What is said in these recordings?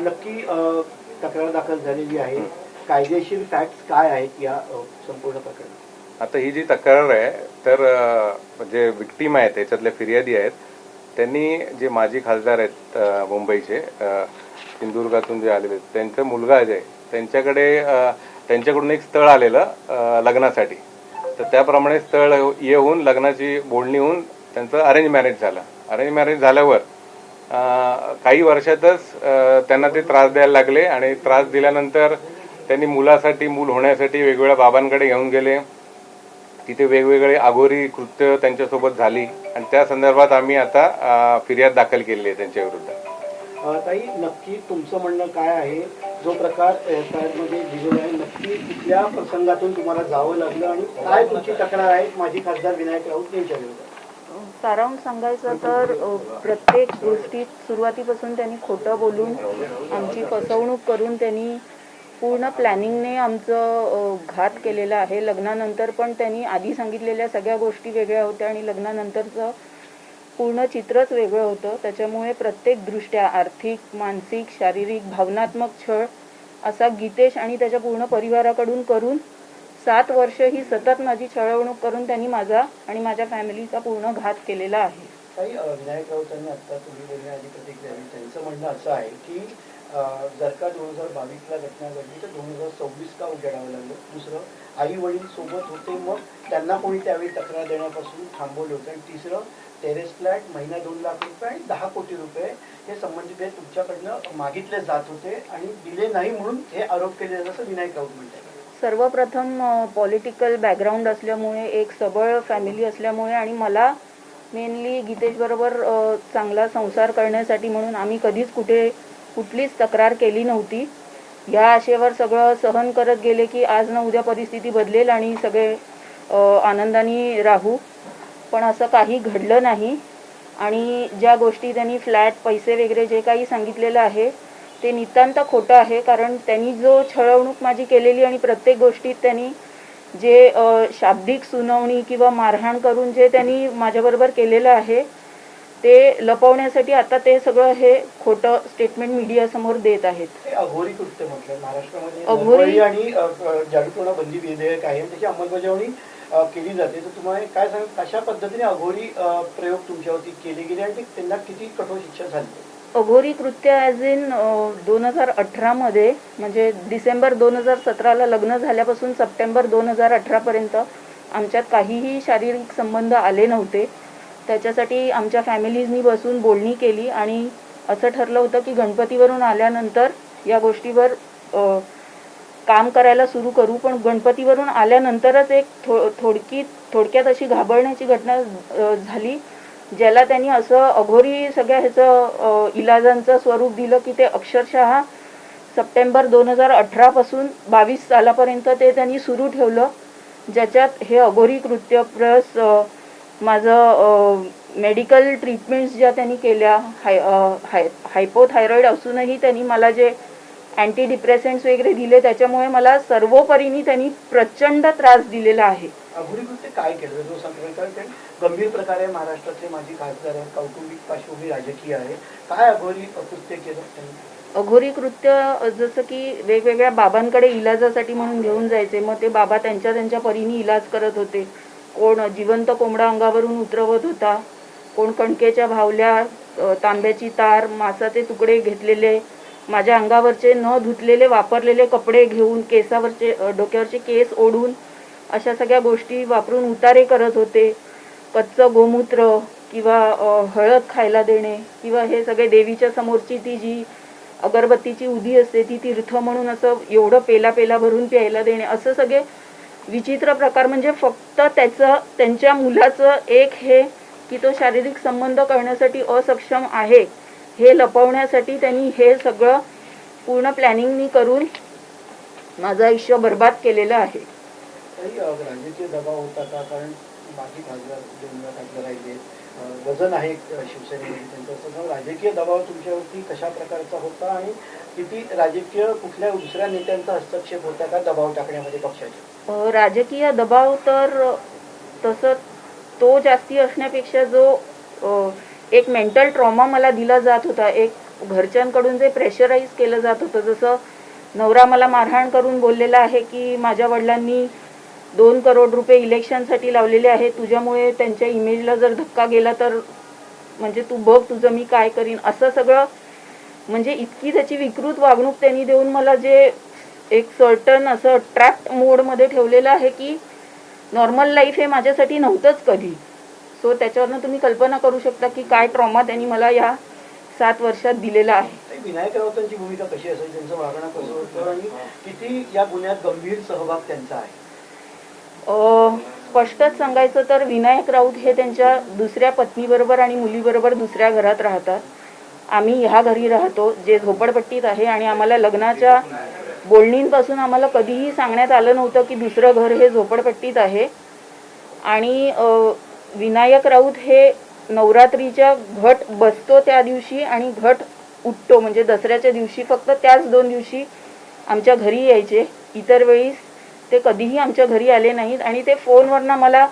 नक्की तक्रार दाखल झालेली आहे, कायदेशीर फॅक्ट्स काय आहेत या संपूर्ण प्रकरणात? आता ही जी तक्रार आहे तर जे विक्टीम आहेत त्याच्यातले फिर्यादी आहेत त्यांनी जे माजी खासदार आहेत मुंबईचे सिंधुदुर्गातून जे आलेले त्यांचा मुलगा अजय त्यांच्याकडून एक स्थळ आलेलं लग्नासाठी, तर त्याप्रमाणे स्थळ येऊन लग्नाची बोलणी होऊन त्यांचं अरेंज मॅरेज झालं. अरेंज मॅरेज झाल्यावर काही वर्षातच त्यांना ते त्रास द्यायला लागले आणि त्रास दिल्यानंतर त्यांनी मूल होण्यासाठी वेगवेगळ्या बाबांकडे घेऊन गेले. तिथे वेगवेगळे अघोरी कृत्य त्यांच्यासोबत झाली आणि त्या संदर्भात आम्ही आता फिर्याद दाखल केलेली आहे त्यांच्या विरुद्ध. ताई, नक्की तुमचं म्हणणं काय आहे? जो प्रकार मध्ये दिलेला आहे, नक्की कुठल्या प्रसंगातून तुम्हाला जावं लागलं आणि काय तुमची तक्रार आहे माजी खासदार विनायक राऊत यांच्या विरुद्ध? सारांश सांगायचं तर प्रत्येक गोष्टीत सुरुवातीपासून त्यांनी खोटं बोलून आमची फसवणूक करून त्यांनी पूर्ण प्लॅनिंगने आमचं घात केलेला आहे. लग्नानंतर पण त्यांनी आधी सांगितलेल्या सगळ्या गोष्टी वेगळ्या होत्या आणि लग्नानंतरचं पूर्ण चित्रच वेगळं होतं. त्याच्यामुळे प्रत्येकदृष्ट्या आर्थिक, मानसिक, शारीरिक, भावनात्मक छळ असा गीतेश आणि त्याच्या पूर्ण परिवाराकडून करून 7 वर्ष ही सतत माझी छळवणूक करून त्यांनी माझा आणि माझ्या फॅमिलीचा पूर्ण घात केलेला आहे. काही विनायक राऊतांनी आता तुम्ही बोलण्याआधी प्रतिक्रिया दिली, त्यांचं म्हणणं असं आहे की जर का 2022ला घटना घडली तर 2026 का उजाडावं लागलं. दुसरं, आई वडील सोबत होते, मग त्यांना कोणी त्यावेळी तक्रार देण्यापासून थांबवलं होतं. आणि तिसरं, टेरेस फ्लॅट, महिना 2 लाख रुपये आणि 10 कोटी रुपये हे संबंधित तुमच्याकडनं मागितले जात होते आणि दिले नाही म्हणून हे आरोप केले जातात असं विनायक राऊत म्हणतात. सर्वप्रथम पॉलिटिकल बॅकग्राऊंड असल्यामुळे, एक सबळ फॅमिली असल्यामुळे आणि मला मेनली गीतेश बरोबर चांगला संसार करण्यासाठी म्हणून आम्ही कधीच कुठलीच तक्रार केली नव्हती. या आशेवर सगळं सहन करत गेले की आज ना उद्या परिस्थिती बदलेल आणि सगळे आनंदाने राहू, पण असं काही घडलं नाही. आणि ज्या गोष्टी त्यांनी फ्लॅट, पैसे वगैरे जे काही सांगितलेलं आहे ते नितांत खोटं आहे. कारण त्यांनी जो छळवणूक माझी केलेली आणि प्रत्येक गोष्टीत त्यांनी जे शाब्दिक सुनावणी किंवा मारहाण करून जे त्यांनी माझ्याबरोबर केलेलं आहे ते लपवण्यासाठी आता ते सगळं हे खोटं स्टेटमेंट मीडियासमोर देत आहेत. अघोरी कृत्य म्हटलं महाराष्ट्रामध्ये अघोरी आणि जादूटोणा बंदी विधेयक आहे, त्याची अंमलबजावणी केली जाते. तर तुम्हाला काय सांग, कशा पद्धतीने अघोरी प्रयोग तुमच्यावरती केले गेले आणि त्यांना किती कठोर शिक्षा झाली? अघोरी कृत्य ॲज इन 2018 मध्ये, म्हणजे डिसेंबर 2017ला लग्न झाल्यापासून सप्टेंबर 2018 पर्यंत आमच्यात काहीही शारीरिक संबंध आले नव्हते. त्याच्यासाठी आमच्या फॅमिलीजनी बसून बोलणी केली आणि असं ठरलं होतं की गणपतीवरून आल्यानंतर या गोष्टीवर काम करायला सुरू करू. पण गणपतीवरून आल्यानंतरच एक थोडक्यात अशी घाबरण्याची घटना झाली, ज्याला त्यांनी असं अघोरी सगळ्या ह्याचं इलाजांचं स्वरूप दिलं की ते अक्षरशः सप्टेंबर 2018 पासून 22 सालापर्यंत ते त्यांनी सुरू ठेवलं, ज्याच्यात हे अघोरी कृत्य प्लस माझं मेडिकल ट्रीटमेंट्स ज्या त्यांनी केल्या, हायपोथायरॉईड असूनही त्यांनी मला जे अँटी डिप्रेसंट्स वगैरे दिले, त्याच्यामुळे मला सर्वोपरीने त्यांनी प्रचंड त्रास दिलेला आहे. अघोरी कृत्य काय केलं जो सांगतो? गंभीर प्रकारे महाराष्ट्राचे माजी खासदार आहेत, कौटुंबिक पार्श्वभूमी राजकीय आहे, काय अघोरी कृत्य केलं त्यांनी? अघोरी कृत्य जसं की वेगवेगळ्या बाबांकडे इलाजासाठी म्हणून घेऊन जायचे, मग ते बाबा त्यांच्या परीने इलाज करत होते. कोण जिवंत कोंबडा अंगावरून उतरवत होता, कोण कणकेच्या भावल्या, तांब्याची तार, मासाचे तुकडे घेतलेले, माझ्या अंगावरचे न धुतलेले वापरलेले कपडे घेऊन, डोक्यावरचे केस ओढून अशा सगळ्या गोष्टी वापरून उतारे करत होते. कच्चं गोमूत्र किंवा हळद खायला देणे किंवा हे सगळे देवीच्या समोरची ती जी अगरबत्तीची उदी असते ती तीर्थ म्हणून असं एवढं पेला भरून प्यायला देणे, असं सगळे विचित्र प्रकार. म्हणजे फक्त त्यांच्या मुलाचं एक हे की तो शारीरिक संबंध करण्यासाठी असक्षम आहे हे लपवण्यासाठी त्यांनी हे सगळं पूर्ण प्लॅनिंगनी करून माझं आयुष्य बर्बाद केलेलं आहे. राजकीय दबाव होता का? कारण माजी खासदार 2 खासदार राहिले, वजन आहे शिवसेनेमध्ये त्यांचं, राजकीय दबाव तुमच्यावरती कशा प्रकारचा होता आणि किती राजकीय कुठल्या दुसऱ्या नेत्यांचा हस्तक्षेप होता का दबाव टाकण्यामध्ये पक्षाचे? राजकीय दबाव तर तसं तो जास्ती असण्यापेक्षा जो एक मेंटल ट्रॉमा मला दिला जात होता, एक घरच्यांकडून जे प्रेशराईज केलं जात होतं, जसं नवरा मला मारहाण करून बोललेला आहे की माझ्या वडिलांनी 2 करोड रुपये इलेक्शनसाठी लावलेले आहे, तुझ्यामुळे त्यांच्या इमेजला जर धक्का गेला तर म्हणजे तू बघ तुझं मी काय करीन, असं सगळं म्हणजे इतकी त्याची विकृत वागणूक त्यांनी देऊन मला जे एक सर्टन असं ट्रॅप्ड मोडमध्ये ठेवलेलं आहे की नॉर्मल लाईफ हे माझ्यासाठी नव्हतंच कधी. सो त्याच्यावरनं तुम्ही कल्पना करू शकता की काय ट्रॉमा त्यांनी मला या 7 वर्षात दिलेला आहे. विनायक राऊतांची भूमिका कशी असेल, त्यांचं वागणं कसं होतं आणि किती या गुन्ह्यात गंभीर सहभाग त्यांचा आहे? स्पष्टच सांगायचं तर विनायक राऊत हे त्यांच्या दुसऱ्या पत्नीबरोबर आणि मुलीबरोबर दुसऱ्या घरात राहतात. आम्ही ह्या घरी राहतो जे झोपडपट्टीत आहे आणि आम्हाला लग्नाच्या बोलणींपासून आम्हाला कधीही सांगण्यात आलं नव्हतं की दुसरं घर हे झोपडपट्टीत आहे. आणि विनायक राऊत हे नवरात्रीच्या घट बसतो त्या दिवशी आणि घट उठतो म्हणजे दसऱ्याच्या दिवशी, फक्त त्याच 2 दिवशी आमच्या घरी यायचे. इतर वेळीस ते कधीही आमच्या घरी आले नाहीत. आणि ते फोनवरनं मला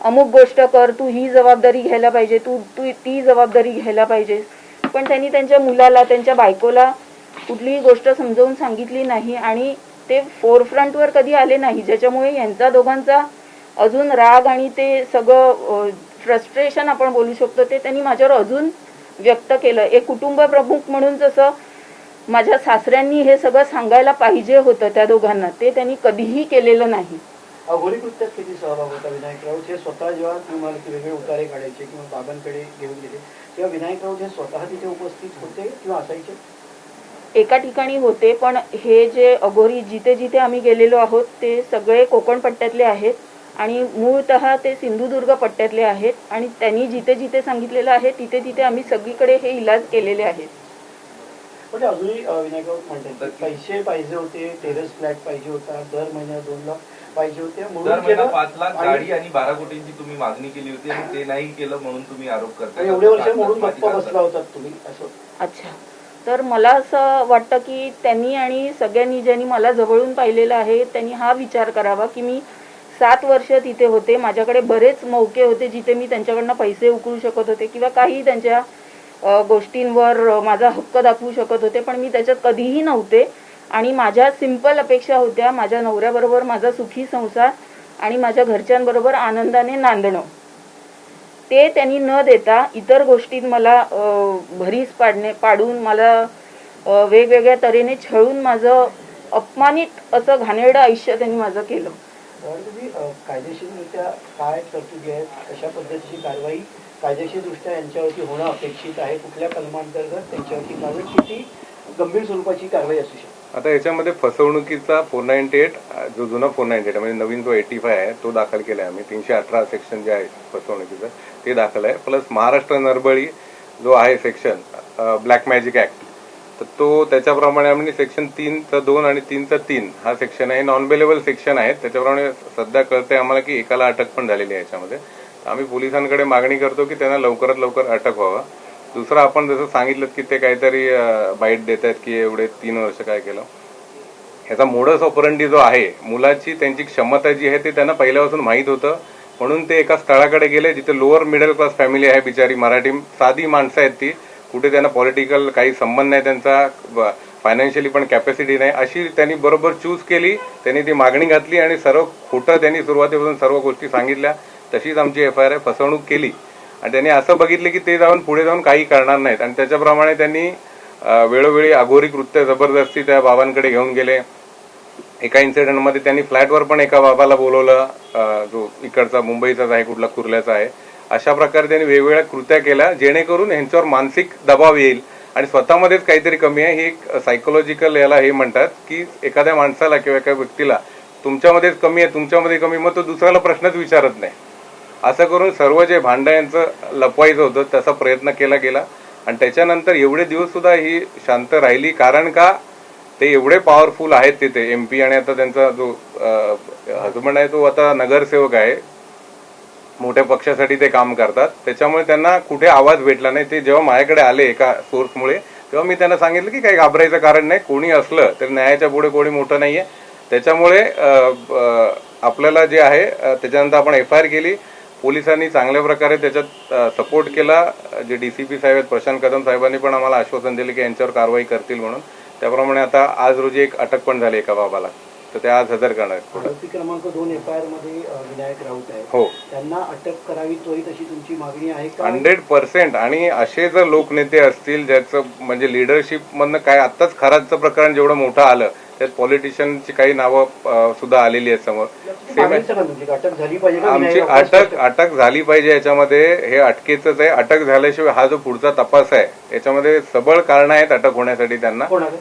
अमुक गोष्ट कर, तू ही जबाबदारी घ्यायला पाहिजे, तू ती जबाबदारी घ्यायला पाहिजे, पण त्यांनी त्यांच्या मुलाला त्यांच्या बायकोला कुठलीही गोष्ट समजावून सांगितली नाही आणि ते फोरफ्रंटवर कधी आले नाही, ज्याच्यामुळे यांचा दोघांचा अजून राग आणि ते सगळं फ्रस्ट्रेशन आपण बोलू शकतो ते त्यांनी माझ्यावर अजून व्यक्त केलं. एक कुटुंब प्रमुख म्हणून जसं माझ्या सासऱ्यांनी हे सगळं सांगायला पाहिजे होतं त्या दोघांना, ते त्यांनी कधीही केलेलं नाही. अघोरी कृत्यात किती सहभाग होता विनायक राऊत? हे स्वतः जेव्हा तुम्हाला वेगवेगळे उतारे काढायचे किंवा बाबांकडे घेऊन गेले तेव्हा विनायक राऊत हे स्वतः तिथे उपस्थित होते किंवा असायचे? एका ठिकाणी होते, पण हे जे अघोरी जिथे जिथे आम्ही गेलेलो आहोत ते सगळे कोकण पट्ट्यातले आहेत आणि मूळतः ते सिंधुदुर्ग पट्ट्यातले आहेत. आणि त्यांनी जिथे जिथे सांगितलेलं आहे तिथे तिथे आम्ही सगळीकडे हे इलाज केलेले आहेत. म्हणजे अजूनही विनायक राऊत म्हणतात पैसे पाहिजे होते, टेरेस फ्लॅट पाहिजे होता, दर महिन्याला 2 लाख पाहिजे होते, दर महिना 5 लाख गाडी आणि 12 कोटींची तुम्ही मागणी केली होती आणि ते नाही केलं म्हणून तुम्ही आरोप करताय. एवढे वर्ष म्हणून गप्पा बसला होता तुम्ही असं? अच्छा, तर मला असं वाटतं की त्यांनी आणि सगळ्यांनी ज्यांनी मला जवळून पाहिलेलं आहे त्यांनी हा विचार करावा की मी 7 वर्ष तिथे होते, माझ्याकडे बरेच मौके होते जिथे मी त्यांच्याकडनं पैसे उकळू शकत होते किंवा काही त्यांच्या गोष्टींवर माझा हक्क दाखवू शकत होते, पण मी त्याच्यात कधीही नव्हते. आणि माझ्या सिंपल अपेक्षा होत्या माझ्या नवऱ्याबरोबर माझा सुखी संसार आणि माझ्या घरच्यांबरोबर आनंदाने नांदणं. ते त्यांनी न देता इतर गोष्टीत मला भरीस पाडून मला वेगवेगळ्या तऱ्हेने छळून माझं अपमानित असं घाणेरडं आयुष्य त्यांनी माझं केलं. कायदेशीररित्या काय तरतुदी आहेत, कशा पद्धतीची कारवाई कायदेशीरदृष्ट्या यांच्यावरती होणं अपेक्षित आहे, कुठल्या कलमांतर्गत त्यांच्यावरती कारवाई, किती गंभीर स्वरूपाची कारवाई असू शकते? आता याच्यामध्ये फसवणुकीचा 498 जो जुना 498 म्हणजे नवीन जो 85 आहे तो दाखल केला आहे आम्ही. 318 सेक्शन जे आहे फसवणुकीचं ते दाखल आहे. प्लस महाराष्ट्र नरबळी जो आहे सेक्शन ब्लॅक मॅजिक ऍक्ट, तर तो त्याच्याप्रमाणे आम्ही सेक्शन 3(2) आणि 3(3) हा सेक्शन आहे. नॉन बेलेबल सेक्शन आहे. त्याच्याप्रमाणे सध्या कळतंय आम्हाला की एकाला अटक पण झालेली आहे याच्यामध्ये. आम्ही पोलिसांकडे मागणी करतो की त्यांना लवकरात लवकर अटक व्हावं. दुसरं आपण जसं सांगितलं की ते काहीतरी बाईट देत आहेत की एवढे 3 वर्ष काय केलं, ह्याचा मोडस ऑपरंडी जो आहे, मुलाची त्यांची क्षमता जी आहे ते त्यांना पहिल्यापासून माहीत होतं, म्हणून ते एका स्थळाकडे गेले जिथे लोअर मिडल क्लास फॅमिली आहे, बिचारी मराठी साधी माणसं आहेत ती, कुठे त्यांना पॉलिटिकल काही संबंध नाही त्यांचा, फायनान्शियली पण कॅपॅसिटी नाही, अशी त्यांनी बरोबर चूज केली. त्यांनी ती मागणी घातली आणि सर्व खोटं त्यांनी सुरुवातीपासून सर्व गोष्टी सांगितल्या. तशीच आमची FIR फसवणूक केली आणि त्यांनी असं बघितलं की ते जाऊन पुढे जाऊन काही करणार नाहीत आणि त्याच्याप्रमाणे त्यांनी वेळोवेळी अघोरी कृत्य जबरदस्ती त्या बाबांकडे घेऊन गेले. एका इन्सिडेंटमध्ये त्यांनी फ्लॅटवर पण एका बाबाला बोलवलं, जो इकडचा मुंबईचाच आहे, कुठला कुर्ल्याचा आहे. अशा प्रकारे त्यांनी वेगवेगळ्या कृत्या केल्या जेणेकरून ह्यांच्यावर मानसिक दबाव येईल आणि स्वतःमध्येच काहीतरी कमी आहे. हे एक सायकोलॉजिकल याला हे म्हणतात की एखाद्या माणसाला किंवा एका व्यक्तीला तुमच्यामध्येच कमी आहे, तुमच्यामध्ये कमी, मग तो दुसऱ्याला प्रश्नच विचारत नाही. असं करून सर्व जे भांडं यांचं लपवायचं होतं तसा प्रयत्न केला गेला आणि त्याच्यानंतर एवढे दिवस सुद्धा ही शांत राहिली. कारण का ते एवढे पॉवरफुल आहेत तिथे MP आणि आता त्यांचा जो हजबंड आहे तो आता नगरसेवक आहे, मोठ्या पक्षासाठी ते काम करतात, त्याच्यामुळे त्यांना कुठे आवाज भेटला नाही. ते जेव्हा माझ्याकडे आले एका सोर्समुळे तेव्हा मी त्यांना सांगितलं की काही घाबरायचं कारण नाही, कोणी असलं तर न्यायाच्या पुढे कोणी मोठं नाहीये. त्याच्यामुळे आपल्याला जे आहे त्याच्यानंतर आपण FIR केली. पोलिसांनी चांगल्या प्रकारे त्याच्यात सपोर्ट केला. जे DCP साहेब आहेत प्रशांत कदम साहेबांनी पण आम्हाला आश्वासन दिले की यांच्यावर कारवाई करतील म्हणून. त्याप्रमाणे आता आज रोजी एक अटक पण झाली एका बाबाला, तर ते आज हजर करणार आहेत. आरोपी क्रमांक 2 FIR मध्ये विनायक राऊत आहे. हो, त्यांना अटक करावी त्वरित अशी तुमची मागणी आहे का? 100%. आणि असे जर लोकनेते असतील ज्याचं म्हणजे लिडरशिप मधनं काय, आत्ताच खराचं प्रकरण जेवढं मोठं आलं त्यात पॉलिटिशियनची काही नावं सुद्धा आलेली आहेत समोर. मागणीचं का तुमची अटक झाली पाहिजे का? आमची विनायक अटक झाली पाहिजे. याच्यामध्ये हे अटकेचंच आहे. अटक झाल्याशिवाय हा जो पुढचा तपास आहे याच्यामध्ये सबळ कारण आहेत अटक होण्यासाठी त्यांना. कोण आहे?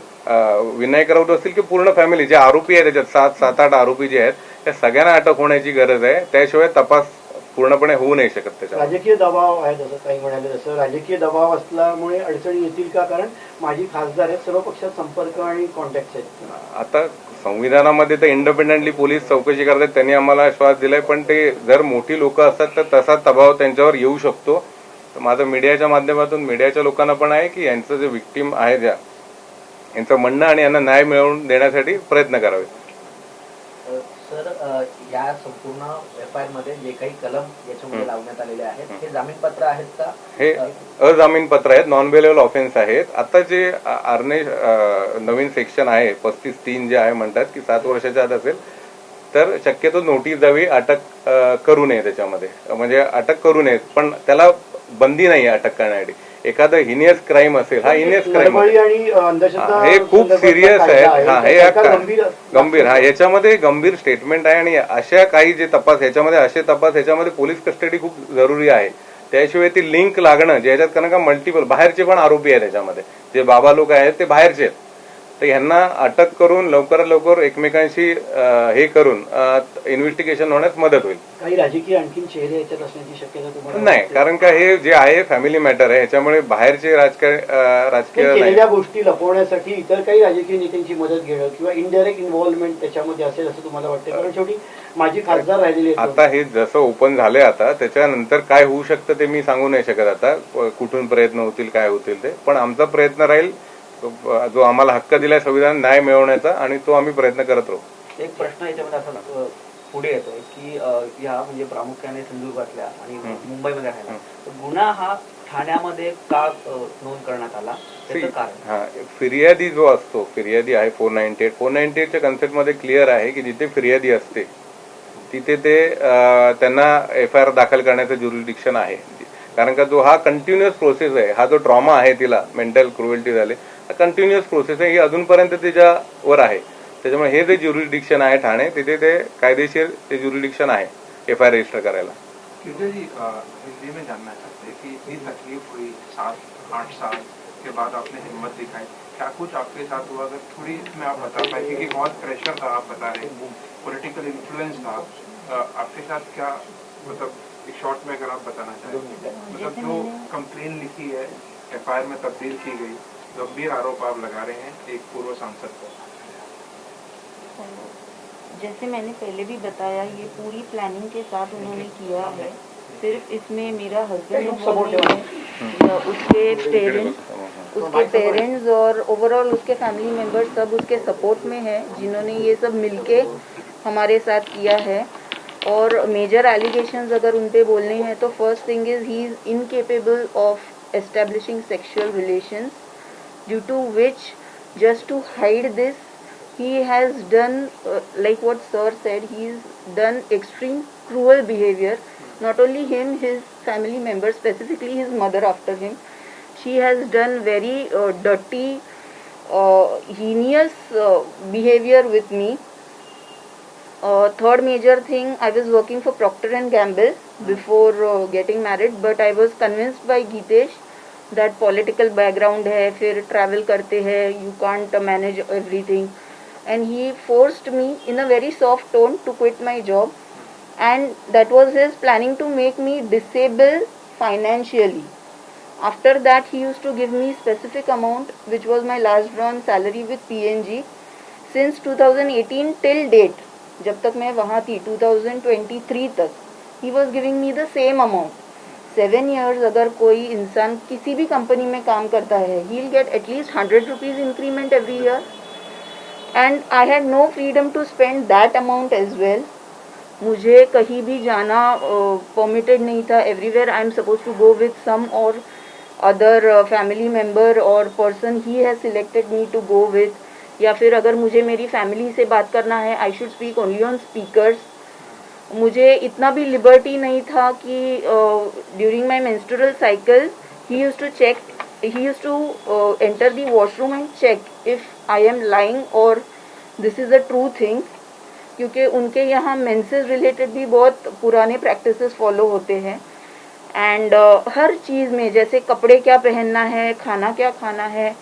विनायक राऊत असतील की पूर्ण फॅमिली जे आरोपी आहेत त्याच्यात 7-8 आरोपी जे आहेत त्या सगळ्यांना अटक होण्याची गरज आहे. त्याशिवाय तपास पूर्णपणे होऊ नाही शकत. त्याच्यावर राजकीय दबाव आहे, जसं काही म्हणाले तसं राजकीय दबाव असल्यामुळे अडचणी येतील का? कारण माझी खासदार आहेत, सर्व पक्षात संपर्क आणि कॉन्टॅक्ट आहेत. आता संविधानामध्ये तर इंडिपेंडेंटली पोलीस चौकशी करतात, त्यांनी आम्हाला आश्वास दिलाय. पण ते जर मोठी लोक असतात तर तसा दबाव त्यांच्यावर येऊ शकतो. तर माझं मीडियाच्या माध्यमातून मीडियाच्या लोकांना पण आहे की यांचं जे विक्टीम आहे ज्या यांचं म्हणणं आणि यांना न्याय मिळवून देण्यासाठी प्रयत्न करावे. सर, या संपूर्ण FIR मध्ये जे काही कलम याच्यामध्ये लावण्यात आलेले आहेत हे जामीनपात्र आहेत का? हे अजामीनपात्र आहेत, नॉन बेलेबल ऑफेन्स आहेत. आता जे नवीन सेक्शन आहे 35(3) जे आहे म्हणतात की 7 वर्षाच्या आत असेल तर शक्यतो नोटीस द्यावी, अटक करू नये. त्याच्यामध्ये म्हणजे अटक करू नये, पण त्याला बंदी नाही आहे अटक करण्यासाठी. एखादं हिनियस क्राईम असेल, हा हिनियस क्राईम हे खूप सिरियस आहे. हा, हे गंभीर, हा याच्यामध्ये गंभीर स्टेटमेंट आहे. आणि अशा काही जे तपास ह्याच्यामध्ये पोलीस कस्टडी खूप जरुरी आहे. त्याशिवाय ती लिंक लागणं ज्याच्यात, कारण का मल्टिपल बाहेरचे पण आरोपी आहेत त्याच्यामध्ये, जे बाबा लोक आहेत ते बाहेरचे आहेत. तर ह्यांना अटक करून लवकरात लवकर एकमेकांशी हे करून इन्व्हेस्टिगेशन होण्यास मदत होईल. काही राजकीय आणखी चेहरे याच्यात असण्याची शक्यता तुम्हाला नाही, कारण का हे जे आहे फॅमिली मॅटर आहे, ह्याच्यामुळे बाहेरचे राजकीय केलेल्या गोष्टी लपवण्यासाठी इतर काही राजकीय नेत्यांची मदत घेणं किंवा इनडायरेक्ट इन्व्हॉल्वमेंट त्याच्यामध्ये असेल असं तुम्हाला वाटतं? कारण शेवटी माझी खासदार राहिलेली आहे. आता हे जसं ओपन झालंय आता त्याच्यानंतर काय होऊ शकतं ते मी सांगू नाही शकत आता, कुठून प्रयत्न होतील काय होतील ते. पण आमचा प्रयत्न राहील जो आम्हाला हक्क दिलाय संविधान न्याय मिळवण्याचा, आणि तो आम्ही प्रयत्न करत राहू. एक प्रश्न याच्यामध्ये असा पुढे येतोय की या म्हणजे प्रामुख्याने सिंधुदुर्गातल्या आणि मुंबईमध्ये राहिला तर गुन्हा हा ठाण्यामध्ये का नोंद करण्यात आला त्याचं कारण? हा, फिर्यादी जो असतो, फिर्यादी आहे 498च्या कन्सेप्टमध्ये क्लिअर आहे की जिथे फिर्यादी असते तिथे ते त्यांना FIR दाखल करण्याचं ज्युरिडिक्शन आहे. कारण का जो हा कंटिन्युअस प्रोसेस आहे, हा जो ट्रॉमा आहे तिला मेंटल क्रुएल्टी झाले, कंटिन्युअस प्रोसेस आहे, ही अजूनपर्यंत त्याच्यावर आहे. त्याच्यामुळे हे जे ज्युरिडिक्शन आहे ठाणे, तिथे ते कायदेशीर ते ज्युरिडिक्शन आहे FIR रजिस्टर करायला. हिंदी में जानना चाहते हैं कि इतनी तकलीफ हुई 7-8 साल के बाद आपने हिम्मत दिखाई, क्या कुछ आपके साथ हुआ? अगर थोड़ी इसमें आप बता पाए, क्योंकि बहुत प्रेशर था, आप बता रहे, पॉलिटिकल इन्फ्लुएंस था आपके साथ, क्या मतलब एक शॉर्ट में अगर आप बताना चाहें, मतलब जो कंप्लेन लिखी है FIR में तब्दील की गई, गंभीर आरोप आप लगा रहे हैं एक पूर्व सांसद पर। जैसे मैंने पहले भी बताया, ये पूरी प्लानिंग के साथ उन्होंने किया है. सिर्फ इसमें मेरा हस्बैंड नहीं है, उसके पेरेंट्स और ओवरऑल उसके फैमिली मेंबर्स सब उसके सपोर्ट में है, जिन्होंने ये सब मिलके हमारे साथ किया है. और मेजर एलिगेशंस अगर उन पे बोलने हैं तो first thing is he is incapable of establishing sexual relations, due to which just to hide this he has done like what sir said, he's done extreme cruel behavior. Not only him, his family members, specifically his mother after him, she has done very dirty heinous behavior with me. Third major thing, I was working for Procter and Gamble before getting married, but I was convinced by Geetesh that political background है, फिर travel करते हैं, you can't manage everything, and he forced me in a very soft tone to quit my job, and that was his planning to make me disabled financially. After that he used to give me specific amount which was my last drawn salary with PNG since 2018 till date, जब तक मैं वहाँ थी 2023 तक he was giving me the same amount. 7 years अगर कोई इंसान किसी भी कंपनी में काम करता है, he will get at least 100 rupees increment every year, and I had no freedom to spend that amount as well. मुझे कहीं भी जाना परमिटेड नहीं था. Everywhere I am suppose to go with some और अदर फैमिली मेम्बर और person he has selected me to go with. या फिर अगर मुझे मेरी फैमिली से बात करना है, I should speak only on speakers. मुझे इतना भी लिबर्टी नहीं था कि during my menstrual cycle he used to check, he used to enter the washroom and check if I am lying or this is a true thing. क्योंकि उनके यहाँ menses related भी बहुत पुराने प्रैक्टिसेस फॉलो होते हैं. एंड हर चीज़ में, जैसे कपड़े क्या पहनना है, खाना क्या खाना है,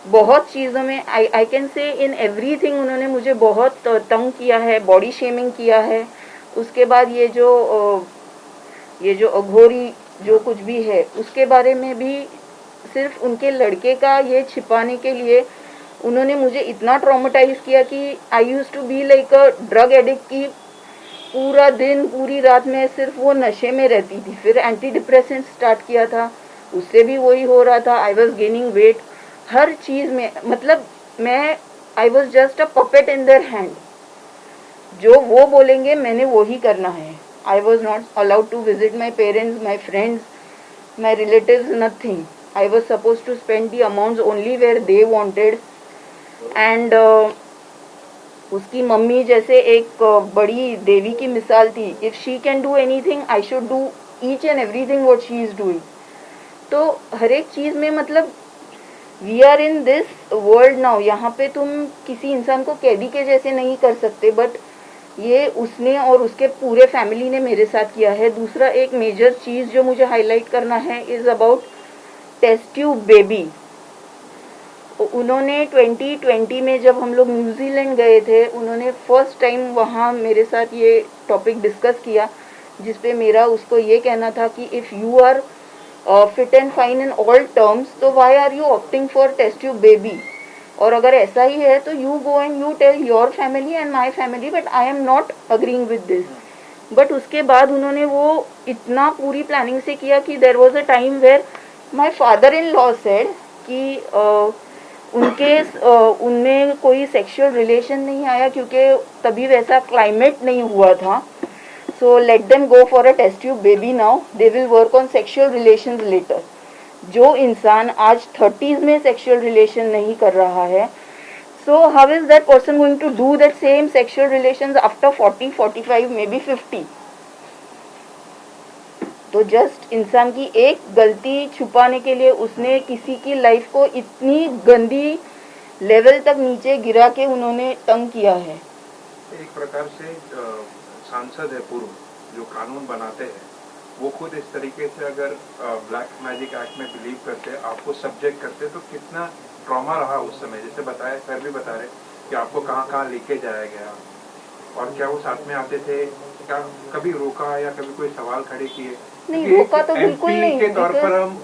बहुत चीज़ों में I can say in everything उन्होंने मुझे बहुत तंग किया है, बॉडी शेमिंग किया है. उसके बाद ये जो अघोरी जो कुछ भी है उसके बारे में भी सिर्फ उनके लड़के का ये छिपाने के लिए उन्होंने मुझे इतना ट्रॉमेटाइज किया कि I used to be like a drug addict की पूरा दिन पूरी रात में सिर्फ वो नशे में रहती थी. फिर एंटी डिप्रेसेंट स्टार्ट किया था, उससे भी वही हो रहा था. आई वॉज गेनिंग वेट हर चीज़ में. मतलब मैं I was just a puppet in their hand. जो वो बोलेंगे मैंने वो ही करना है. I was not allowed to visit my parents, my friends, my relatives, nothing. I was supposed to spend the amounts only where they wanted. And उसकी mummy जैसे एक बड़ी देवी की मिसाल थी. If she can do anything, I should do each and everything what she is doing. तो हर एक चीज़ में मतलब we are in this world now. यहाँ पे तुम किसी इंसान को कैदी के जैसे नहीं कर सकते, बट ये उसने और उसके पूरे फैमिली ने मेरे साथ किया है. दूसरा एक मेजर चीज़ जो मुझे हाईलाइट करना है is about test tube baby. उन्होंने 2020 में जब हम लोग न्यूजीलैंड गए थे, उन्होंने फर्स्ट टाइम वहाँ मेरे साथ ये टॉपिक डिस्कस किया, जिस पे मेरा उसको ये कहना था कि if you are fit and fine in all terms तो why are you opting for test tube baby. और अगर ऐसा ही है तो you go and you tell your family and my family, but I am not agreeing with this. But उसके बाद उन्होंने वो इतना पूरी प्लानिंग से किया कि there was a time where my father in law said कि उनमें कोई सेक्सुअल रिलेशन नहीं आया क्योंकि तभी वैसा क्लाइमेट नहीं हुआ था. So let them go for a test tube baby now, they will work on sexual relations later. जो इंसान आज 30s में सेक्सुअल रिलेशन नहीं कर रहा है, so how is that person going to do that same sexual relations after 40, 45, maybe 50. तो just इंसान की एक गलती छुपाने के लिए उसने किसी की लाइफ को इतनी गंदी लेवल तक नीचे गिरा के उन्होंने तंग किया है. एक प्रकार से सांसद है पूर्व जो कानून बनाते हैं, वो खुद इस तरीके से अगर ब्लैक मैजिक एक्ट में बिलीव करते, आपको सब्जेक्ट करते, तो कितना ट्रॉमा रहा उस समय. जैसे बताया, सर भी बता रहे कि आपको कहाँ कहाँ लेके जाया गया, और क्या वो साथ में आते थे, क्या कभी रोका या कभी कोई सवाल खड़े किए? नहीं, रोका तो बिल्कुल नहीं. के तौर पर हम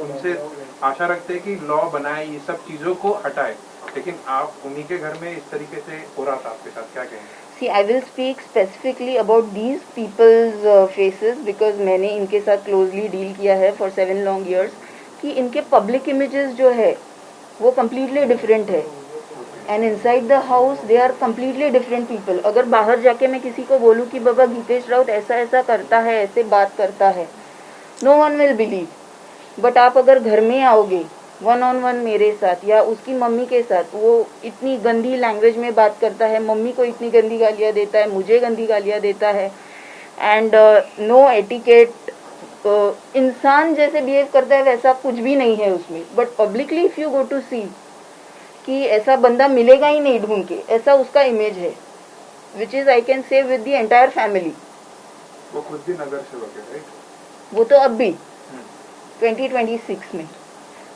उनसे आशा रखते हैं कि लॉ बनाए, ये सब चीजों को हटाए, लेकिन आप उन्हीं के घर में इस तरीके से हो रहा था आपके साथ, क्या कहेंगे? See, I will speak specifically about these people's faces because मैंने इनके साथ closely deal किया है for 7 long years. कि इनके public images जो है वो completely different है, and inside the house they are completely different people. अगर बाहर जाके मैं किसी को बोलूँ कि बाबा गीतेश राउत ऐसा ऐसा करता है, ऐसे बात करता है, no one will believe. But आप अगर घर में आओगे 1-on-1 मेरे साथ या उसकी मम्मी के साथ, वो इतनी गंदी लैंग्वेज में बात करता है, मम्मी को इतनी गंदी गालियाँ देता है, मुझे गंदी गालियाँ देता है, एंड नो एटिकेट. इंसान जैसे बिहेव करता है वैसा कुछ भी नहीं है उसमें. But publicly if you go to see कि ऐसा बंदा मिलेगा ही नहीं ढूंढ के, ऐसा उसका इमेज है, which is I can say विद द एंटायर फैमिली. वो खुद भी नगर सेवक है, राइट? वो तो अब भी 2026 में.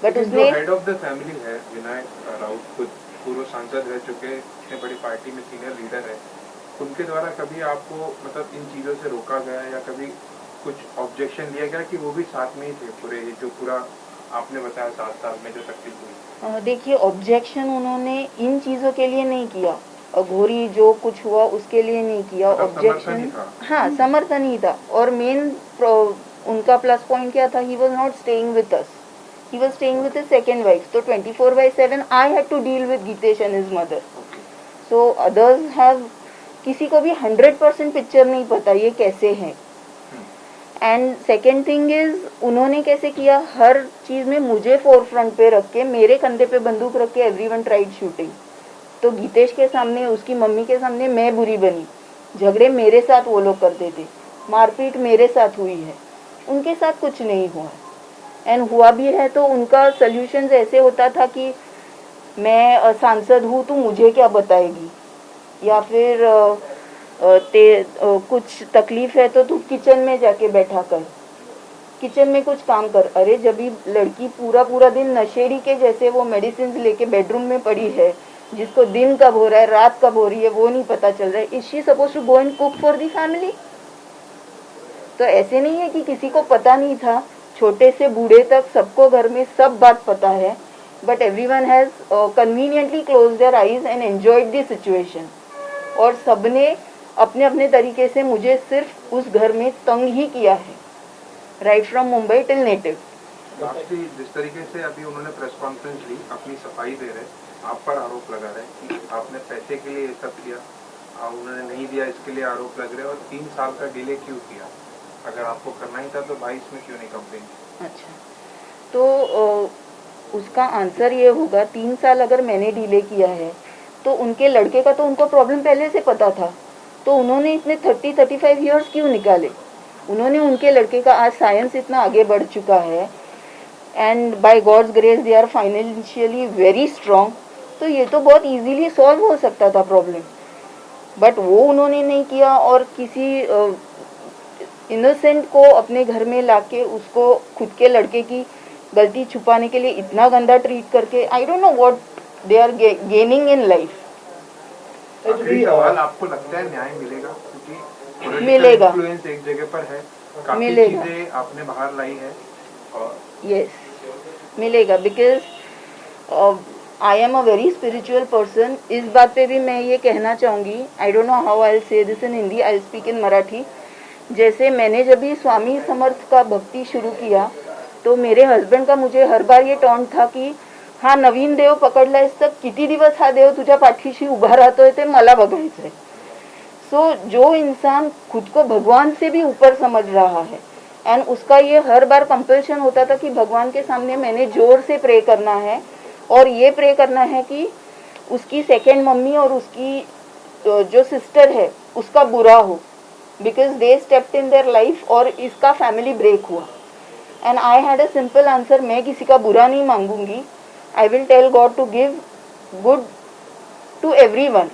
बट उसने हेड ऑफ द फैमिली है विनायक राउत, खुद पूर्व सांसद रह चुके, इतने बड़ी पार्टी में सीनियर लीडर है, उनके द्वारा कभी आपको मतलब इन चीजों से रोका गया या कभी कुछ ऑब्जेक्शन लिया गया कि वो भी साथ में ही थे पूरे, जो पूरा आपने बताया 7 साल में जो तकलीफ हुई? देखिए, ऑब्जेक्शन उन्होंने इन चीज़ों के लिए नहीं किया, अघोरी जो कुछ हुआ उसके लिए नहीं किया. ऑब्जेक्शन, हाँ, समर्थन ही था. और मेन उनका प्लस पॉइंट क्या था, he was not staying with us, he was staying with his second wife. So 24/7 I had to deal with Gitesh and his mother. So others have किसी को भी 100% पिक्चर नहीं पता ये कैसे है। एंड सेकेंड थिंग इज, उन्होंने कैसे किया, हर चीज में मुझे फोर फ्रंट पे रख के, मेरे कंधे पे बंदूक रख के एवरीवन ट्राइड शूटिंग। तो गीतेश के सामने, उसकी मम्मी के सामने मैं बुरी बनी, झगड़े मेरे साथ वो लोग करते थे, मारपीट मेरे साथ हुई है, उनके साथ कुछ नहीं हुआ। एंड हुआ भी है तो उनका सोल्यूशन ऐसे होता था कि मैं सांसद हूँ तो मुझे क्या बताएगी, या फिर कुछ तकलीफ है तो तू किचन में जाके बैठा कर, किचन में कुछ काम कर। अरे जब भी लड़की पूरा पूरा दिन नशेड़ी के जैसे वो मेडिसिन लेके बेडरूम में पड़ी है, जिसको दिन कब हो रहा है रात कब हो रही है वो नहीं पता चल रहा है, is she suppose to go and cook for the family? तो ऐसे नहीं है कि किसी को पता नहीं था, छोटे से बूढ़े तक सबको घर में सब बात पता है, but everyone has conveniently close their eyes end enjoyed the situation. और सबने अपने अपने तरीके से मुझे सिर्फ उस घर में तंग ही किया है, right from Mumbai till native. आपकी जिस तरीके से अभी उन्होंने प्रेस कॉन्फ्रेंस ली, अपनी सफाई दे रहे, आप पर आरोप लगा रहे कि आपने पैसे के लिए ये सब किया, उन्होंने नहीं दिया इसके लिए आरोप लग रहे, और 3 साल का डिले क्यों किया? अगर आपको करना ही था तो 22 में क्यों नहीं कंप्लेन? अच्छा, तो उसका आंसर ये होगा, 3 साल अगर मैंने डिले किया है तो उनके लड़के का तो उनको प्रॉब्लम पहले से पता था, तो उन्होंने इतने 30-35 ईयर्स क्यों निकाले? उन्होंने, उनके लड़के का आज साइंस इतना आगे बढ़ चुका है and by God's grace they are financially very strong, तो ये तो बहुत इजीली सॉल्व हो सकता था प्रॉब्लम, बट वो उन्होंने नहीं किया। और किसी इनोसेंट को अपने घर में लाके उसको खुद के लड़के की गलती छुपाने के लिए इतना गंदा ट्रीट करके, आई don't know what they are gaining in life. आखिरी सवाल, आपको लगता है न्याय मिलेगा? क्योंकि मिलेगा, इन्फ्लुएंस एक जगह पर है, काफी मिलेगा, चीजें आपने बाहर लाई है, और यस मिलेगा, because I am a very spiritual person. इस बात पे भी मैं ये कहना चाहूँगी, I don't know how I will say this in Hindi, I will speak in Marathi. जैसे मैंने जब भी स्वामी समर्थ का भक्ति शुरू किया तो मेरे हस्बंड का मुझे हर बार ये टॉन्ट था की, हा नवीन देव पकडलायस तर किती दिवस हा देव तुझ्या पाठीशी उभा राहतोय ते मला बघायचंय। सो जो इंसान खुद को भगवान से भी ऊपर समझ रहा है, एंड उसका ये हर बार कंपल्शन होता था कि भगवान के सामने मैंने जोर से प्रे करना है, और ये प्रे करना है कि उसकी सेकेंड मम्मी और उसकी जो सिस्टर है उसका बुरा हो, because they stepped in their life और इसका फैमिली ब्रेक हुआ। And I had a simple answer, मैं किसी का बुरा नहीं मांगूंगी, I will tell God to give good to everyone.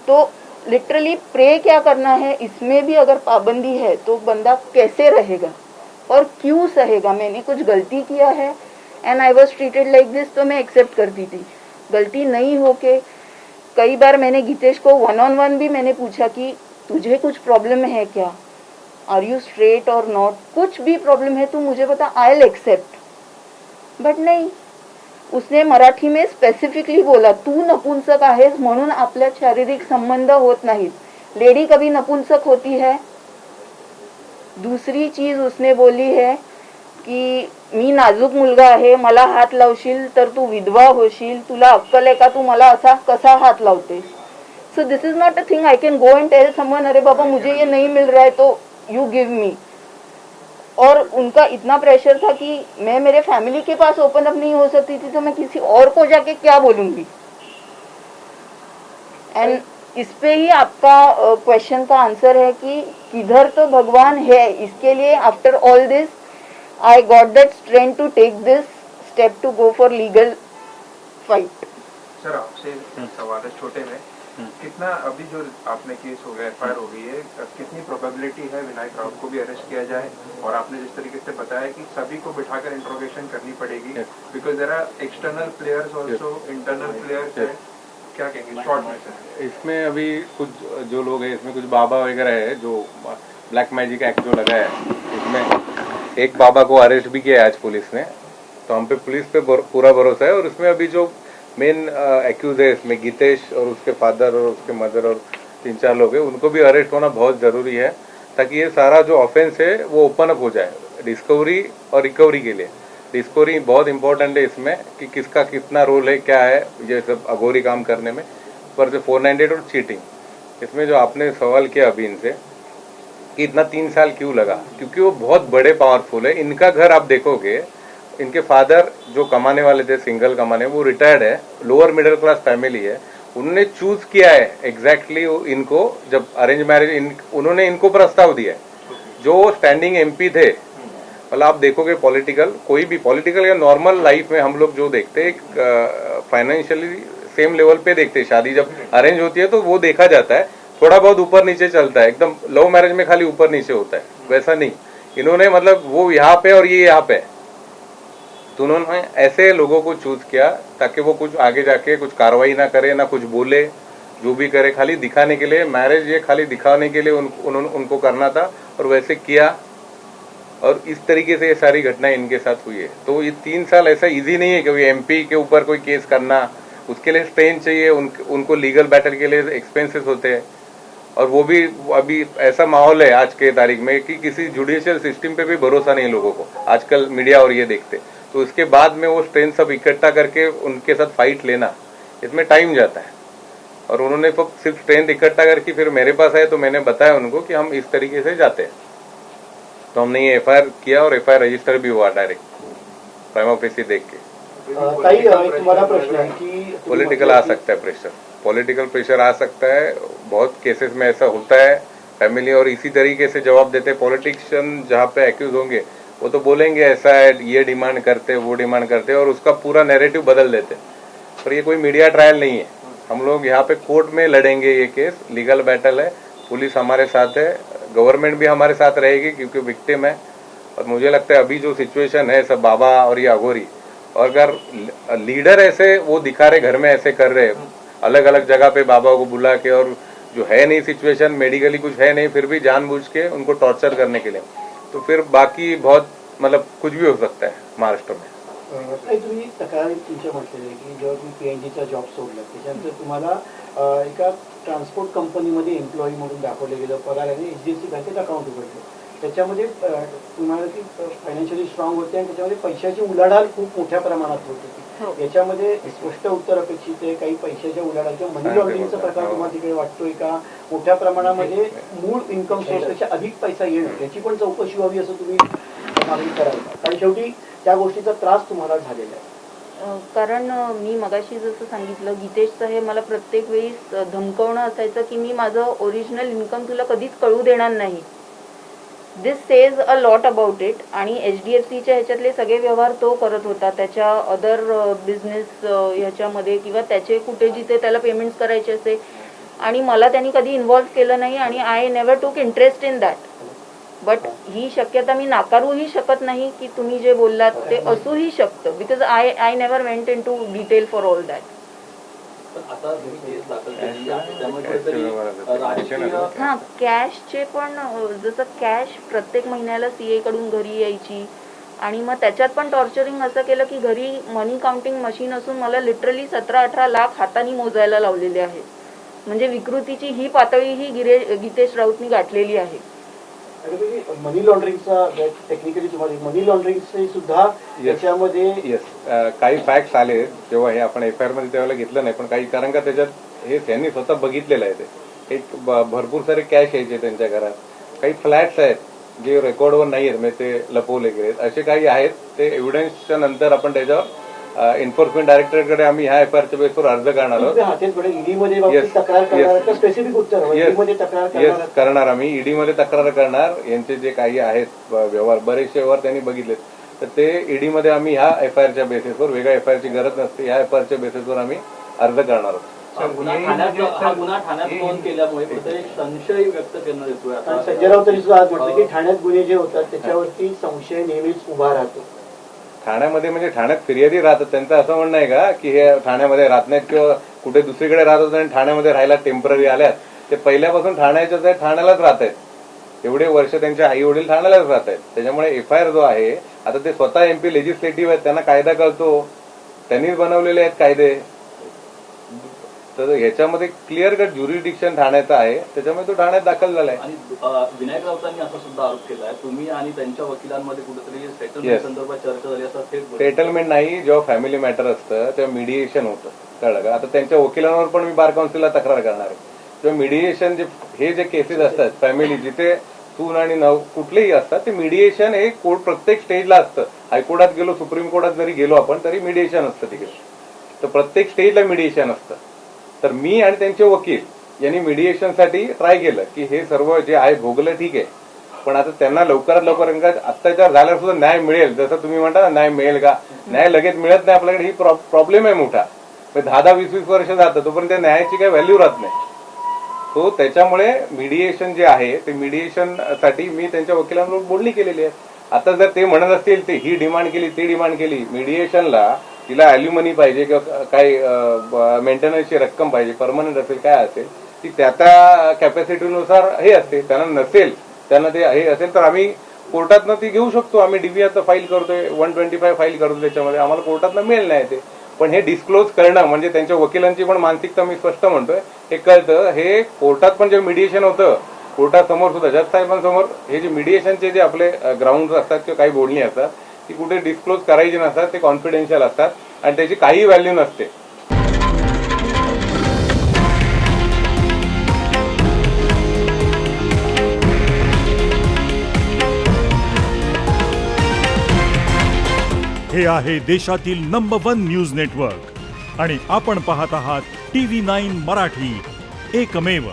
तो लिटरली प्रे क्या करना है, इसमें भी अगर पाबंदी है तो बंदा कैसे रहेगा और क्यों सहेगा? मैंने कुछ गलती किया है and I was treated like this, तो मैं एक्सेप्ट करती थी। गलती नहीं होके कई बार मैंने गीतेश को 1-on-1 भी मैंने पूछा कि तुझे कुछ प्रॉब्लम है क्या, आर यू स्ट्रेट और नॉट, कुछ भी प्रॉब्लम है तू मुझे बता, आई विल एक्सेप्ट। बट नहीं, उसने मराठी में स्पेसिफिकली बोला, तू नपुंसक आहेस म्हणून आपल्यात शारीरिक संबंध होत नाहीत, लेडी कभी नपुंसक होती है? दूसरी चीज उसने बोली है की मी नाजूक मुलगा आहे, मला हात लावशील तर तू विधवा होशील, तुला अक्कल आहे का, तू मला असा कसा हात लावतेस? So this is not a thing I can go and tell someone, अरे बाबा मुझे ये नहीं मिल रहा है तो यू गिव मी। और उनका इतना प्रेशर था कि मैं मेरे फैमिली के पास ओपन अप नहीं हो सकती थी, तो मैं किसी और को जाके क्या बोलूंगी? एंड इस पे ही आपका क्वेश्चन का आंसर है कि किधर तो भगवान है, इसके लिए after all this I got that strength to take this step to go for legal fight. Sir आपसे सवाल है छोटे में, कितना अभी जो आपने केस हो गया, एफआईआर हो गई है, कितनी प्रोबेबिलिटी है विनायक राउत को भी अरेस्ट किया जाए? और आपने जिस तरीके से बताया कि सभी को बिठाकर इंट्रोगेशन करनी पड़ेगी, because there are external players also, internal players है, क्या कहेंगे शॉर्ट में सर? इसमें अभी कुछ जो लोग हैं, इसमें कुछ बाबा वगैरह है जो ब्लैक मैजिक एक्ट जो लगा है, इसमें एक बाबा को अरेस्ट भी किया है आज पुलिस ने, तो हम पे पुलिस पे पूरा भरोसा है। और इसमें अभी जो मेन एक्यूज है इसमें गीतेश और उसके फादर और उसके मदर और 3-4 लोग हैं, उनको भी अरेस्ट होना बहुत ज़रूरी है, ताकि ये सारा जो ऑफेंस है वो ओपन अप हो जाए डिस्कवरी और रिकवरी के लिए। डिस्कवरी बहुत इंपॉर्टेंट है इसमें कि किसका कितना रोल है, क्या है ये सब अघोरी काम करने में, पर जो 498 और चीटिंग, इसमें जो आपने सवाल किया अभी इनसे कि इतना 3 साल क्यों लगा, क्योंकि वो बहुत बड़े पावरफुल है। इनका घर आप देखोगे, इनके फादर जो कमाने वाले थे, सिंगल कमाने, वो रिटायर्ड है, लोअर मिडिल क्लास फैमिली है। उन्होंने चूज किया है एग्जैक्टली इनको, जब अरेंज मैरिज उन्होंने इनको प्रस्ताव दिया है। जो स्टैंडिंग एमपी थे, मतलब आप देखोगे पॉलिटिकल, कोई भी पॉलिटिकल या नॉर्मल लाइफ में हम लोग जो देखते हैं फाइनेंशियली सेम लेवल पे देखते हैं। शादी जब अरेंज होती है तो वो देखा जाता है, थोड़ा बहुत ऊपर नीचे चलता है, एकदम लव मैरिज में खाली ऊपर नीचे होता है, वैसा नहीं। इन्होंने मतलब वो यहाँ पे और ये यहाँ पे, तो उन्होंने ऐसे लोगों को चूज किया ताकि वो कुछ आगे जाके कुछ कार्रवाई ना करे, ना कुछ बोले, जो भी करे खाली दिखाने के लिए। मैरिज ये खाली दिखाने के लिए उनको करना था और वैसे किया, और इस तरीके से ये सारी घटनाएं इनके साथ हुई है। तो ये 3 साल ऐसा इजी नहीं है कि एमपी के ऊपर कोई केस करना, उसके लिए स्ट्रेन चाहिए, उनको लीगल बैटल के लिए एक्सपेंसेस होते हैं। और वो भी अभी ऐसा माहौल है आज के तारीख में कि किसी जुडिशियल सिस्टम पे भी भरोसा नहीं लोगों को, आजकल मीडिया और ये देखते। तो उसके बाद में वो स्ट्रेन सब इकट्ठा करके उनके साथ फाइट लेना, इसमें टाइम जाता है। और उन्होंने सिर्फ स्ट्रेंथ इकट्ठा करके फिर मेरे पास आए, तो मैंने बताया उनको कि हम इस तरीके से जाते हैं। तो हमने ये एफआईआर किया और एफआईआर रजिस्टर भी हुआ डायरेक्ट प्राइमा फेसी देख के। ताई, एक तुम्हाला प्रश्न है कि पॉलिटिकल आ सकता है प्रेशर, पॉलिटिकल प्रेशर आ सकता है, बहुत केसेस में ऐसा होता है फैमिली, और इसी तरीके से जवाब देते हैं पॉलिटिशियन। जहाँ पे एक्यूज होंगे वो तो बोलेंगे ऐसा है, ये डिमांड करते, वो डिमांड करते, और उसका पूरा नैरेटिव बदल देते। पर ये कोई मीडिया ट्रायल नहीं है, हम लोग यहाँ पे कोर्ट में लड़ेंगे ये केस, लीगल बैटल है, पुलिस हमारे साथ है, गवर्नमेंट भी हमारे साथ रहेगी क्योंकि विक्टिम है। और मुझे लगता है अभी जो सिचुएशन है, सब बाबा और ये अघोरी, और अगर लीडर ऐसे वो दिखा रहे, घर में ऐसे कर रहे, अलग अलग जगह पे बाबा को बुला के, और जो है नहीं सिचुएशन, मेडिकली कुछ है नहीं, फिर भी जानबूझ के उनको टॉर्चर करने के लिए, तो फिर बाकी बहुत मतलब कुछ भी हो सकता है महाराष्ट्र में। ताई, तुम्ही तक्रारी तुमच्या म्हटलेली आहे की जेव्हा तुम्ही PNGचा जॉब सोडला त्याच्यानंतर तुम्हाला एका ट्रान्सपोर्ट कंपनीमध्ये एम्प्लॉई म्हणून दाखवलं गेलं, पगार आणि HDFC बँकेत अकाउंट उघडलं, त्याच्यामध्ये तुम्हाला की फायनान्शियली स्ट्रॉंग होते आणि त्याच्यामध्ये पैशाची उलाढाल खूप मोठ्या प्रमाणात होत होती। याच्यामध्ये स्पष्ट उत्तर अपेक्षित आहे, काही पैशाच्या उलाढाल किंवा मनी लॉन्ड्रिंगचा प्रकार तुम्हाला तिकडे वाटतोय का? मोठ्या प्रमाणामध्ये मूळ इन्कम सोर्सपेक्षा अधिक पैसा येणं, याची पण चौकशी व्हावी असं तुम्ही मागणी कराल का? कारण शेवटी त्या गोष्टीचा त्रास तुम्हाला झालेला आहे। कारण मी मगाशी जसं सांगितलं, गीतेशचं हे मला प्रत्येक वेळी धमकवणं असायचं की मी माझं ओरिजिनल इन्कम तुला कधीच कळू देणार नाही. This says a lot about it. आणि HDFCच्या ह्याच्यातले सगळे व्यवहार तो करत होता, त्याच्या अदर बिझनेस ह्याच्यामध्ये किंवा त्याचे कुठे जिथे त्याला पेमेंट्स करायचे असे, आणि मला त्यांनी कधी इन्व्हॉल्व केलं नाही, आणि आय नेव्हर टूक interest in that. But he शक्यता मी नाकारूही शकत नाही की तुम्ही जे बोललात ते असूही शकतं, because I never went into detail for all that. आता तुम्ही केस दाखल केली आहे, त्यामुळे कुठेतरी राजकीय हां, कॅशचे पण जसं कॅश प्रत्येक महिन्याला CA कडून घरी यायची, आणि मग त्याच्यात पण टॉर्चरिंग असं केलं की घरी मनी काउंटिंग मशीन असून मला लिटरली 17-18 लाख हाताने मोजायला लावलेले आहे. म्हणजे विकृतीची ही पातळी ही गीतेश राऊतनी गाठलेली आहे. मनी लॉन्ड्रिंगचा टेक्निकली तुम्हाला मनी लॉन्ड्रिंगचे सुद्धा त्याच्यामध्ये येस काही फॅक्ट्स आले जेव्हा हे आपण एफआयआर मध्ये त्यावेळेला घेतलं नाही, पण काही कारण का त्याच्यात हे त्यांनी स्वतः बघितलेलं आहे. ते एक भरपूर सारे कॅश यायचे त्यांच्या घरात, काही फ्लॅट्स आहेत जे रेकॉर्डवर नाही आहेत, म्हणजे ते लपवले गेलेत, असे काही आहेत. ते एव्हिडन्सच्या नंतर आपण त्याच्यावर एन्फोर्समेंट डायरेक्टरेटकडे आम्ही ह्या एफआयआरच्या बेसवर अर्ज करणार आहोत. स्पेसिफिक उत्तर येस करणार आम्ही. ईडीमध्ये तक्रार करणार. यांचे जे काही आहेत व्यवहार, बरेचसे व्यवहार त्यांनी बघितलेत, तर ते ईडीमध्ये आम्ही ह्या एफआयआरच्या बेसिसवर, वेगळ्या एफआयआरची गरज नसते, ह्या एफआयआरच्या बेसिसवर आम्ही अर्ज करणार आहोत. हा गुन्हा ठाण्यात नोंद केल्यामुळे कुठेतरी संशय व्यक्त करण्यात येतोय. आता संजय राऊतांनी सुद्धा आज म्हटलं की ठाण्यात गुन्हे जे होतात त्याच्यावरती संशय नेहमीच उभा राहतो. ठाण्यामध्ये म्हणजे ठाण्यात फिर्यादी राहतात, त्यांचं असं म्हणणं आहे का की हे ठाण्यामध्ये राहत नाहीत किंवा कुठे दुसरीकडे राहत होते आणि ठाण्यामध्ये राहायला टेम्पररी आल्यात? ते पहिल्यापासून ठाण्याच्याच आहेत, ठाण्यालाच राहत आहेत. एवढे वर्ष त्यांचे आई वडील ठाण्यालाच राहत आहेत. त्याच्यामुळे एफआयआर जो आहे, आता ते स्वतः MP लेजिस्लेटिव्ह आहेत, त्यांना कायदा कळतो, त्यांनीच बनवलेले आहेत कायदे. तर ह्याच्यामध्ये क्लिअर कट ज्युरिडिक्शन ठाण्याचं आहे, त्याच्यामुळे तो ठाण्यात दाखल झालाय. आणि विनायक राऊतांनी असा सुद्धा आरोप केलाय, तुम्ही आणि त्यांच्या वकिलांमध्ये कुठेतरी सेटलमेंट संदर्भात चर्चा झाली असं. सेटलमेंट नाही, जेव्हा फॅमिली मॅटर असतं तेव्हा मीडिएशन होतं, कळलं का? आता त्यांच्या वकिलांवर पण मी बार काउन्सिलला तक्रार करणार आहे किंवा मिडिएशन हे जे केसेस असतात फॅमिली जिथे सून आणि नव कुठलेही असतात ते मिडिएशन हे कोर्ट प्रत्येक स्टेजला असतं. हायकोर्टात गेलो सुप्रीम कोर्टात जरी गेलो आपण तरी मिडिएशन असतं तिकडे. तर प्रत्येक स्टेजला मिडिएशन असतं. तर मी आणि त्यांचे वकील यांनी मिडिएशनसाठी ट्राय केलं की हे सर्व जे आहे भोगलं ठीक आहे, पण आता त्यांना लवकरात लवकर अत्याचार झाल्यावर सुद्धा न्याय मिळेल. जसं तुम्ही म्हणता ना न्याय मिळेल का, न्याय लगेच मिळत नाही आपल्याकडे. ही प्रॉब्लेम आहे मोठा. 10-20 वर्ष जातं तोपर्यंत न्यायाची काही व्हॅल्यू राहत नाही. तो त्याच्यामुळे मिडिएशन जे आहे ते मिडिएशन साठी मी त्यांच्या वकिलांबरोबर बोलणी केलेली आहे. आता जर ते म्हणत असतील ते ही डिमांड केली ती डिमांड केली, मिडिएशनला तिला अॅल्युमनी पाहिजे किंवा काही मेंटेनन्सची रक्कम पाहिजे, परमनंट असेल काय असेल ती त्या कॅपॅसिटीनुसार हे असते. त्यांना नसेल, त्यांना ते हे असेल तर आम्ही कोर्टातनं ती घेऊ शकतो. आम्ही DBI आता फाईल करतोय, 125 फाईल करतो. त्याच्यामध्ये आम्हाला कोर्टातनं मिळेल नाही ते. पण हे डिस्क्लोज करणं म्हणजे त्यांच्या वकिलांची पण मानसिकता मी स्पष्ट म्हणतोय हे कळतं. हे कोर्टात पण जे मिडिएशन होतं कोर्टासमोर सुद्धा जज साहेबांसमोर हे जे मिडिएशनचे जे आपले ग्राउंड असतात किंवा काही बोलणी असतात ती कुठे डिस्क्लोज करायची नसतात. ते कॉन्फिडेन्शियल असतात आणि त्याची काही व्हॅल्यू नसते. हे आहे देशातील नंबर 1 न्यूज नेटवर्क आणि आपण पाहत आहात TV9 मराठी, एकमेव.